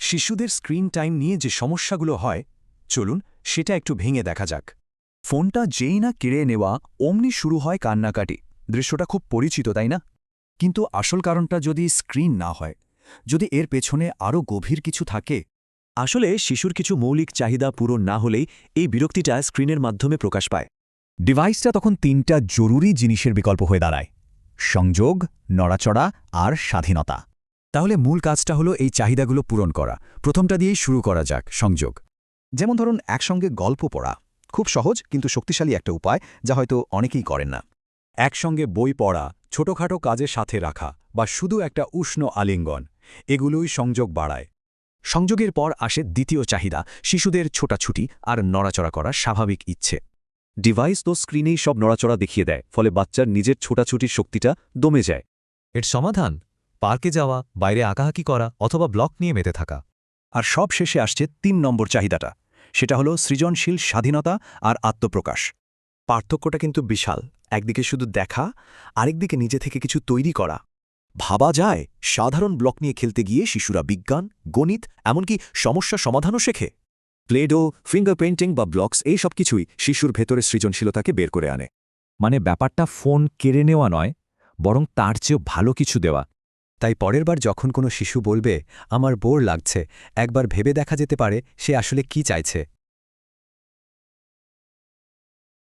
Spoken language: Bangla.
শিশুদের স্ক্রিন টাইম নিয়ে যে সমস্যাগুলো হয় চলুন সেটা একটু ভেঙে দেখা যাক। ফোনটা যেই না কেড়ে নেওয়া অমনি শুরু হয় কান্নাকাটি। দৃশ্যটা খুব পরিচিত, তাই না? কিন্তু আসল কারণটা যদি স্ক্রিন না হয়, যদি এর পেছনে আরও গভীর কিছু থাকে। আসলে শিশুর কিছু মৌলিক চাহিদা পূরণ না হলেই এই বিরক্তিটা স্ক্রিনের মাধ্যমে প্রকাশ পায়। ডিভাইসটা তখন তিনটা জরুরি জিনিসের বিকল্প হয়ে দাঁড়ায়: সংযোগ, নড়াচড়া আর স্বাধীনতা। তাহলে মূল কাজটা হলো এই চাহিদাগুলো পূরণ করা। প্রথমটা দিয়েই শুরু করা যাক, সংযোগ। যেমন ধরুন, একসঙ্গে গল্প পড়া। খুব সহজ কিন্তু শক্তিশালী একটা উপায়, যা হয়তো অনেকেই করেন না। একসঙ্গে বই পড়া, ছোটখাটো কাজের সাথে রাখা বা শুধু একটা উষ্ণ আলিঙ্গন, এগুলোই সংযোগ বাড়ায়। সংযোগের পর আসে দ্বিতীয় চাহিদা, শিশুদের ছোটাছুটি আর নড়াচড়া করার স্বাভাবিক ইচ্ছে। ডিভাইস তো স্ক্রিনেই সব নড়াচড়া দেখিয়ে দেয়, ফলে বাচ্চার নিজের ছোটাছুটির শক্তিটা দমে যায়। এর সমাধান পার্কে যাওয়া, বাইরে আঁকাআঁকি করা অথবা ব্লক নিয়ে মেতে থাকা। আর সব শেষে আসছে ৩ নম্বর চাহিদাটা, সেটা হলো সৃজনশীল স্বাধীনতা আর আত্মপ্রকাশ। পার্থক্যটা কিন্তু বিশাল। একদিকে শুধু দেখা, আরেকদিকে নিজে থেকে কিছু তৈরি করা। ভাবা যায়, সাধারণ ব্লক নিয়ে খেলতে গিয়ে শিশুরা বিজ্ঞান, গণিত, এমনকি সমস্যা সমাধানও শেখে। প্লেডো, ফিঙ্গার পেইন্টিং বা ব্লকস এই সব কিছুই শিশুর ভেতরে সৃজনশীলতাকে বের করে আনে। মানে ব্যাপারটা ফোন কেড়ে নেওয়া নয়, বরং তার চেয়েও ভালো কিছু দেওয়া। তাই পরের বার যখন কোনো শিশু বলবে আমার বোর লাগছে, একবার ভেবে দেখা যেতে পারে সে আসলে কি চাইছে।